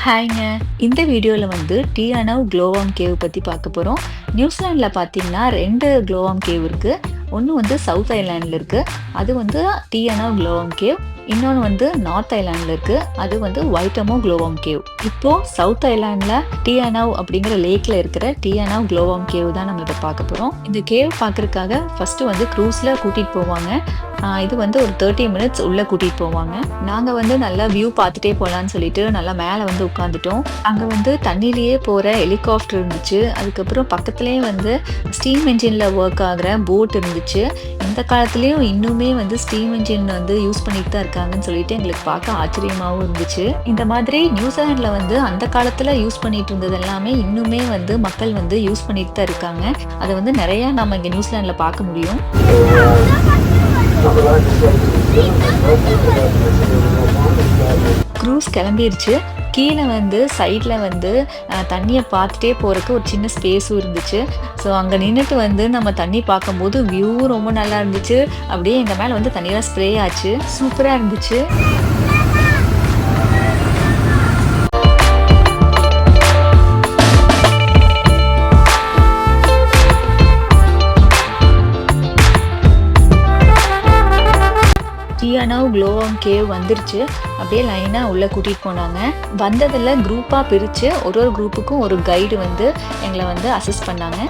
ஹாய்ங்க. இந்த வீடியோல வந்து டியானவ் க்ளோவாம் கேவ் பத்தி பார்க்க போறோம். நியூசிலாந்துல பார்த்தீங்கன்னா 2 க்ளோவாம் கேவ் இருக்கு. ஒண்ணு வந்து சவுத் ஐலேண்ட்ல இருக்கு. அது வந்து டியானவ் க்ளோவாம் கேவ். இன்னொன்னு வந்து நார்த் ஐலேண்ட்ல இருக்கு. அது வந்து வைட்டமோ க்ளோவாம் கேவ். இப்போ சவுத் ஐலேண்ட்ல டியானவ் அப்படிங்கிற லேக்ல இருக்கிற டியானவ் க்ளோவாம் கேவ் தான் நம்ம இப்ப பார்க்க போறோம். இந்த கேவ் பார்க்கறதுக்காக ஃபர்ஸ்ட் வந்து க்ரூஸ்ல கூட்டிட்டு போவாங்க. இது வந்து ஒரு 30 மினிட்ஸ் உள்ள கூட்டிட்டு போவாங்க. நாங்க வந்து நல்லா வியூ பார்த்துட்டே போலான்னு சொல்லிட்டு நல்லா மேல வந்து உட்காந்துட்டோம். அங்க வந்து தண்ணியிலேயே போற ஹெலிகாப்டர் இருந்துச்சு. அதுக்கப்புறம் பக்கத்துலயே வந்து ஸ்டீம் என்ஜின்ல ஒர்க் ஆகுற போட் இருந்துச்சு. இந்த காலத்துலயும் இன்னுமே வந்து ஸ்டீம் என்ஜின் வந்து யூஸ் பண்ணிட்டு தான் இருக்காங்கன்னு சொல்லிட்டு எங்களுக்கு பார்க்க ஆச்சரியமாவும் இருந்துச்சு. இந்த மாதிரி நியூசிலாந்துல வந்து அந்த காலத்துல யூஸ் பண்ணிட்டு இருந்தது எல்லாமே இன்னுமே வந்து மக்கள் வந்து யூஸ் பண்ணிட்டு தான் இருக்காங்க. அதை வந்து நிறைய நம்ம இங்க நியூசிலாந்துல பார்க்க முடியும். க்ரூஸ் கிளம்பிருச்சு. கீழே வந்து சைட்ல வந்து தண்ணியை பார்த்துட்டே போறதுக்கு ஒரு சின்ன ஸ்பேஸும் இருந்துச்சு. ஸோ அங்கே நின்றுட்டு வந்து நம்ம தண்ணி பார்க்கும்போது வியூ ரொம்ப நல்லா இருந்துச்சு. அப்படியே எங்கள் மேலே வந்து தண்ணியெல்லாம் ஸ்ப்ரே ஆச்சு. சூப்பராக இருந்துச்சு. டியானவ் க்ளோவாம் கேவ் வந்துருச்சு. அப்படியே லைனா உள்ள கூட்டிட்டு போனாங்க. வந்ததுல குரூப்பா பிரிச்சு ஒரு குரூப்புக்கும் ஒரு கைடு வந்து எங்களை வந்து அசிஸ்ட் பண்ணாங்க.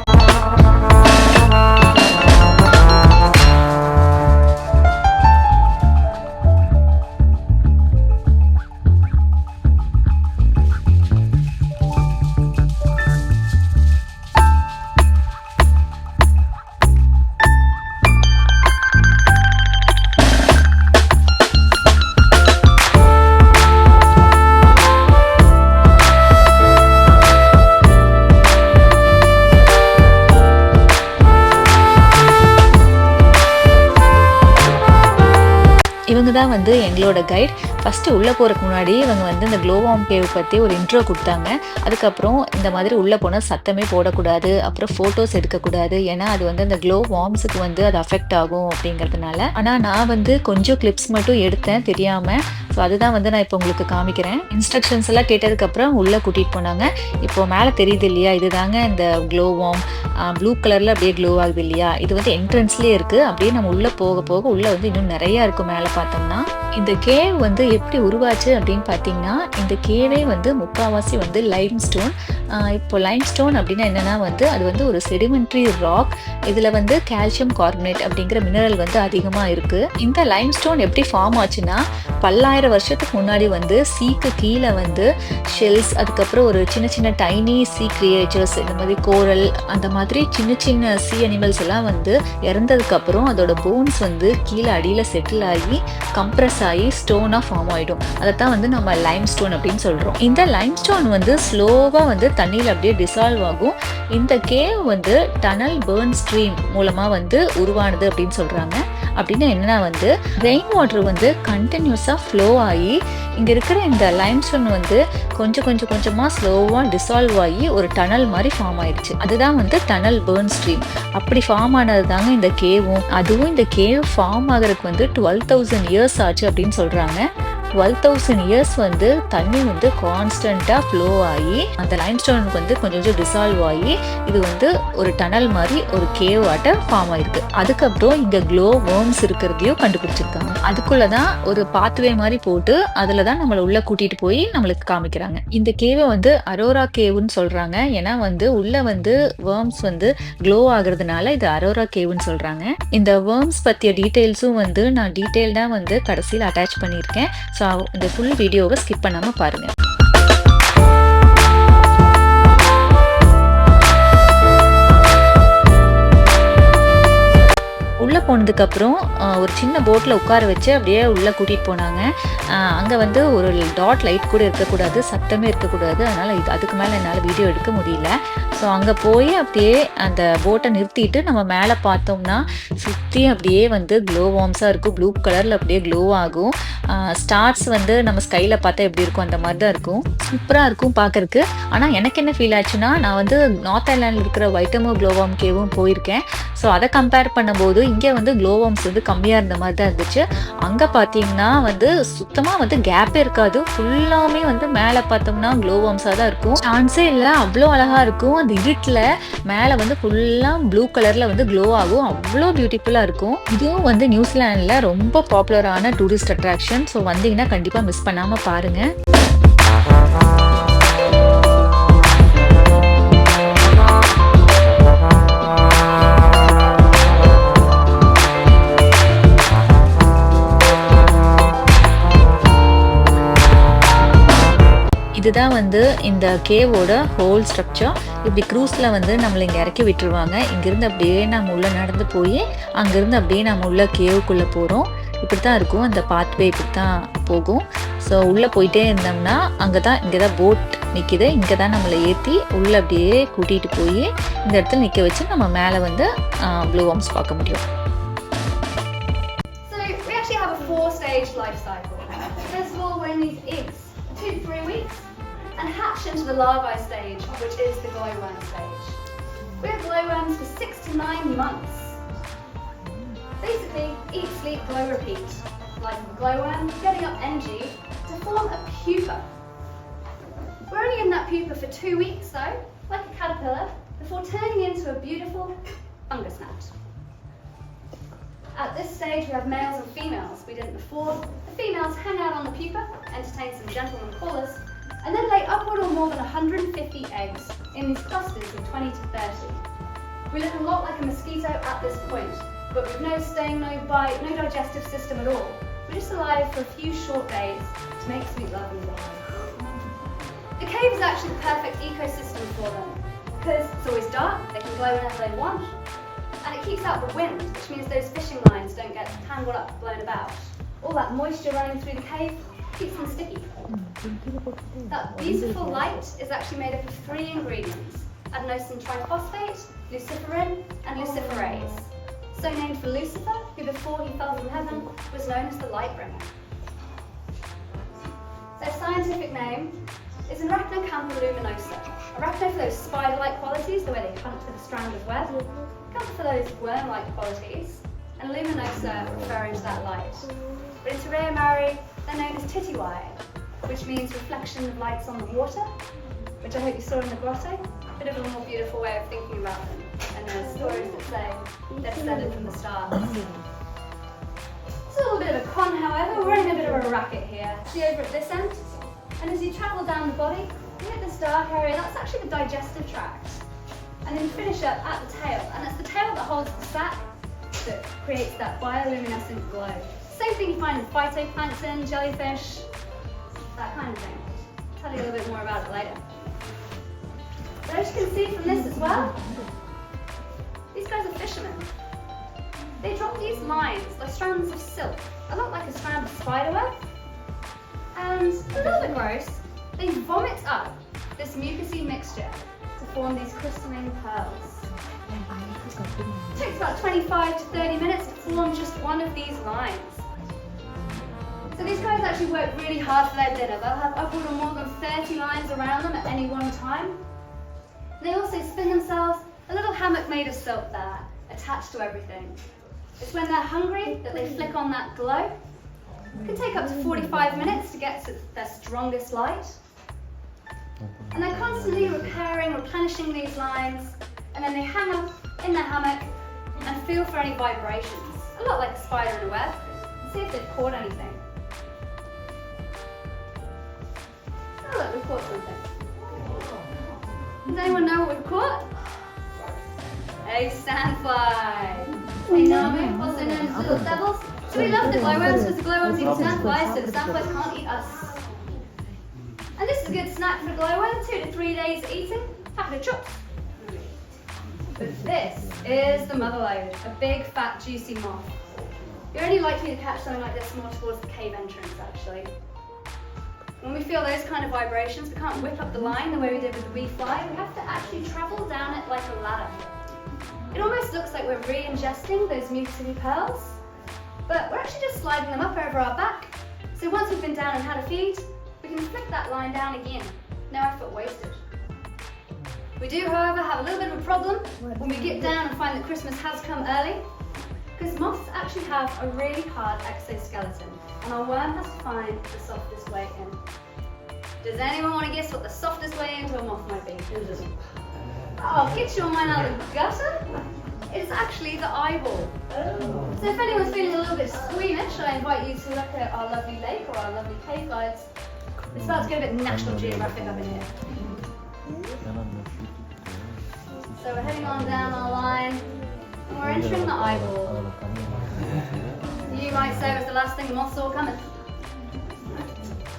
இவங்க தான் வந்து எங்களோட கைட். ஃபஸ்ட்டு உள்ளே போகிறதுக்கு முன்னாடி இவங்க வந்து இந்த க்ளோவாம் கேவ் பற்றி ஒரு இன்ட்ரோ கொடுத்தாங்க. அதுக்கப்புறம் இந்த மாதிரி உள்ளே போனால் சத்தமே போடக்கூடாது, அப்புறம் ஃபோட்டோஸ் எடுக்கக்கூடாது, ஏன்னா அது வந்து அந்த க்ளோ வார்ம்ஸுக்கு வந்து அது அஃபெக்ட் ஆகும் அப்படிங்கிறதுனால. ஆனால் நான் வந்து கொஞ்சம் கிளிப்ஸ் மட்டும் எடுத்தேன் தெரியாமல். ஸோ அதுதான் வந்து நான் இப்போ உங்களுக்கு காமிக்கிறேன். இன்ஸ்ட்ரக்ஷன்ஸ் எல்லாம் கேட்டதுக்கப்புறம் உள்ளே கூட்டிகிட்டு போனாங்க. இப்போ மேலே தெரியுது இல்லையா, இதுதாங்க இந்த க்ளோ வார்ம். ப்ளூ கலரில் அப்படியே க்ளோ ஆகுது இல்லையா, இது வந்து என்ட்ரன்ஸ்லேயே இருக்குது. அப்படியே நம்ம உள்ளே போக போக உள்ளே வந்து இன்னும் நிறையா இருக்கும். மேலே பார்த்தோம்னா இந்த கேவ் வந்து எப்படி உருவாச்சு அப்படின்னு பார்த்தீங்கன்னா, இந்த கேவே வந்து முக்கால்வாசி வந்து லைம் ஸ்டோன். இப்போ லைம் ஸ்டோன் அப்படின்னா என்னென்னா வந்து அது வந்து ஒரு செடிமெண்ட்ரி ராக். இதில் வந்து கால்சியம் கார்பனேட் அப்படிங்கிற மினரல் வந்து அதிகமாக இருக்குது. இந்த லைம் ஸ்டோன் எப்படி ஃபார்ம் ஆச்சுன்னா, பல்லாயிரம் வருஷத்துக்கு முன்னாடி வந்து சீக்கு கீழே வந்து ஷெல்ஸ், அதுக்கப்புறம் ஒரு சின்ன சின்ன டைனி சீ கிரியேச்சர்ஸ், இந்த மாதிரி கோரல், அந்த மாதிரி சின்ன சின்ன சீ அனிமல்ஸ் எல்லாம் வந்து இறந்ததுக்கப்புறம் அதோட போன்ஸ் வந்து கீழே அடியில் செட்டில் ஆகி கம்ப்ரெஸ் ஆகி ஸ்டோனாக ஃபார்ம் ஆகிடும். அதைத்தான் வந்து நம்ம லைம் ஸ்டோன் அப்படின்னு சொல்கிறோம். இந்த லைம் ஸ்டோன் வந்து ஸ்லோவாக வந்து தண்ணியில் அப்படியே டிசால்வ் ஆகும். இந்த கேவ் வந்து டனல் பர்ன் ஸ்ட்ரீம் மூலமாக வந்து உருவானது அப்படின்னு சொல்கிறாங்க. அப்படின்னா என்னன்னா வந்து ரெயின் வாட்டர் வந்து கண்டினியூஸாக ஃப்ளோ ஆகி இங்கே இருக்கிற இந்த லைம்ஸ்டோன் வந்து கொஞ்சமாக ஸ்லோவாக டிசால்வ் ஆகி ஒரு டனல் மாதிரி ஃபார்ம் ஆயிடுச்சு. அதுதான் வந்து டனல் பர்ன் ஸ்ட்ரீம். அப்படி ஃபார்ம் ஆனது தாங்க இந்த கேவும். அதுவும் இந்த கேவ் ஃபார்ம் ஆகிறதுக்கு வந்து 12,000 இயர்ஸ் ஆச்சு அப்படின்னு சொல்கிறாங்க. 12,000 இயர்ஸ் வந்து தண்ணி வந்து கான்ஸ்டண்ட்டாக ஃப்ளோ ஆகி அந்த லைம்ஸ்டோனுக்கு வந்து கொஞ்சம் டிசால்வ் ஆகி இது வந்து ஒரு டனல் மாதிரி ஒரு கேவ் ஆட்ட ஃபார்ம் ஆயிருக்கு. அதுக்கப்புறம் இங்கே க்ளோ வார்ம்ஸ் இருக்கிறதையும் கண்டுபிடிச்சிருக்காங்க. அதுக்குள்ளே தான் ஒரு பாத்வே மாதிரி போட்டு அதில் தான் நம்மளை உள்ளே கூட்டிகிட்டு போய் நம்மளுக்கு காமிக்கிறாங்க. இந்த கேவை வந்து அரோரா கேவுன்னு சொல்கிறாங்க. ஏன்னா வந்து உள்ளே வந்து வேர்ம்ஸ் வந்து க்ளோ ஆகுறதுனால இது அரோரா கேவுன்னு சொல்கிறாங்க. இந்த வேர்ம்ஸ் பற்றிய டீட்டெயில்ஸும் வந்து நான் டீட்டெயில்டாக வந்து கடைசியில் அட்டாச் பண்ணியிருக்கேன். ஸோ இந்த ஃபுல் வீடியோவை ஸ்கிப் பண்ணாமல் பாருங்கள். உள்ளே போனதுக்கப்புறம் ஒரு சின்ன போட்டில் உட்கார வச்சு அப்படியே உள்ளே கூட்டிகிட்டு போனாங்க. அங்கே வந்து ஒரு டாட் லைட் கூட இருக்கக்கூடாது, சத்தமே இருக்கக்கூடாது. அதனால் அதுக்கு மேலே என்னால் வீடியோ எடுக்க முடியல. ஸோ அங்கே போய் அப்படியே அந்த போட்டை நிறுத்திட்டு நம்ம மேலே பார்த்தோம்னா சுற்றி அப்படியே வந்து க்ளோ வார்ம்ஸாக இருக்கும். ப்ளூ கலரில் அப்படியே க்ளோ ஆகும். ஸ்டார்ஸ் வந்து நம்ம ஸ்கையில் பார்த்தா எப்படி இருக்கும் அந்த மாதிரி தான் இருக்கும். சூப்பராக இருக்கும் பார்க்கறதுக்கு. ஆனால் எனக்கு என்ன ஃபீல் ஆச்சுன்னா, நான் வந்து நார்த் ஐலாண்டில் இருக்கிற வைட்டமோ க்ளோவாம் கேவும் போயிருக்கேன். ஸோ அதை கம்பேர் பண்ணும்போது இங்கே இங்கே வந்து க்ளோவார்ம்ஸ் வந்து கம்மியாக இருந்த மாதிரி தான் இருந்துச்சு. அங்கே பார்த்தீங்கன்னா வந்து சுத்தமாக வந்து கேப்பே இருக்காது. ஃபுல்லாமே வந்து மேலே பார்த்தோம்னா க்ளோவார்ம்ஸாக தான் இருக்கும். சான்ஸே இல்லை, அவ்வளோ அழகாக இருக்கும். அந்த இருட்டில் மேலே வந்து ஃபுல்லாக ப்ளூ கலரில் வந்து க்ளோ ஆகும். அவ்வளோ பியூட்டிஃபுல்லாக இருக்கும். இதுவும் வந்து நியூசிலாண்டில் ரொம்ப பாப்புலரான டூரிஸ்ட் அட்ராக்ஷன். ஸோ வந்தீங்கன்னா கண்டிப்பாக மிஸ் பண்ணாமல் பாருங்கள். இதுதான் வந்து இந்த கேவோட ஹோல் ஸ்ட்ரக்சர். இப்படி க்ரூஸில் வந்து நம்மளை இங்கே இறக்கி விட்டுருவாங்க. இங்கேருந்து அப்படியே நம்ம உள்ளே நடந்து போய் அங்கேருந்து அப்படியே நம்ம உள்ள கேவுக்குள்ளே போகிறோம். இப்படி தான் இருக்கும், அந்த பாத்வே இப்படி தான் போகும். ஸோ உள்ளே போயிட்டே இருந்தோம்னா இங்கே தான் போட் நிற்கிது. இங்கே தான் நம்மளை ஏற்றி உள்ளே அப்படியே கூட்டிகிட்டு போய் இந்த இடத்துல நிற்க வச்சு நம்ம மேலே வந்து க்ளோவார்ம்ஸ் பார்க்க முடியும். So we actually have a 4-stage life cycle. First of all, we're in these eggs 2 to 3 weeks and hatch into the larvae stage, which is the glowworm stage. We have glowworms for 6 to 9 months. Basically, eat, sleep, glow, repeat. Like a glowworm, getting up energy to form a pupa. We're only in that pupa for 2 weeks though, like a caterpillar, before turning into a beautiful fungus gnat. At this stage we have males and females. We didn't before. The females hang out on the pupa, entertain some gentlemen callers, and then lay upward or more than 150 eggs in these clusters of 20 to 30. We look a lot like a mosquito at this point, but with no sting, no bite, no digestive system at all. We're just alive for a few short days to make sweet love and die. The cave is actually the perfect ecosystem for them, because it's always dark, they can glow whenever they want, and it keeps out the wind, which means those fishing lines don't get tangled up, blown about. All that moisture running through the cave keeps them sticky. That beautiful light is actually made up of 3 ingredients: adenosine triphosphate, luciferin, and luciferase. So named for Lucifer, who before he fell from heaven was known as the light bringer. Their scientific name is Arachnocampha luminosa. Arachno for those spider-like qualities, the way they hunt with a strand of web. Campa for those worm-like qualities, and luminosa referring to that light. But in Te Reo Maori, they're known as titiwai, which means reflection of lights on the water, which I hope you saw in the grotto. A bit of a more beautiful way of thinking about them, and there's stories that say they're descended from the stars. It's a little bit of a con, however. We're running a bit of a racket here. See over at this end? And as you travel down the body, you hit this dark area, that's actually the digestive tract. And then you finish up at the tail, and it's the tail that holds the sac that creates that bioluminescent glow. Same thing you find in phytoplankton, jellyfish, that kind of thing. I'll tell you a little bit more about it later. But as you can see from this as well, these guys are fishermen. They drop these lines, like strands of silk, a lot like a strand of spiderweb. And a little bit gross, they vomit up this mucousy mixture to form these crystalline pearls. It takes about 25 to 30 minutes to form just one of these lines. So these guys actually work really hard for their dinner. They'll have upward or more than 30 lines around them at any one time. They also spin themselves a little hammock made of silk there, attached to everything. It's when they're hungry that they flick on that glow. It can take up to 45 minutes to get to their strongest light. And they're constantly repairing, replenishing these lines, and then they hang up in their hammock and feel for any vibrations. A lot like a spider in a web. See if they've caught anything. Oh look, we've caught something. Does anyone know what we've caught? A sandfly. Hey Namu, also known as little devils. So we love the glowworms because the glowworms eat sandflies, so the sandflies can't eat us. And this is a good snack for the glowworm, 2 to 3 days eating, packet of chops. But this is the mother lode, a big, fat, juicy moth. You're only likely to catch something like this more towards the cave entrance, actually. When we feel those kind of vibrations, we can't whip up the line the way we did with the wee fly. We have to actually travel down it like a ladder. It almost looks like we're re-ingesting those mucousy pearls, but we're actually just sliding them up over our back. So once we've been down and had a feed, we can flick that line down again. No effort wasted. We do, however, have a little bit of a problem when we get down and find that Christmas has come early, because Because moths actually have a really hard exoskeleton, and our worm has to find the softest way in. Does anyone want to guess what the softest way into a moth might be? Oh, get your mind out of the gutter. It's actually the eyeball. So if anyone's feeling a little bit squeamish, I invite you to look at our lovely lake or our lovely cave guides. It's about to get a bit National Geographic up in here. So we're heading on down our line, and we're entering the eyeball. You might say it was the last thing the moth saw coming.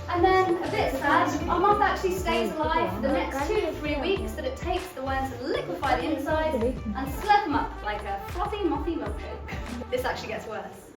And then, a bit sad, our moth actually stays alive for the next 2 to 3 weeks that it takes the worm to liquefy the inside and slurp them up like a frothy mothy milkshake. This actually gets worse.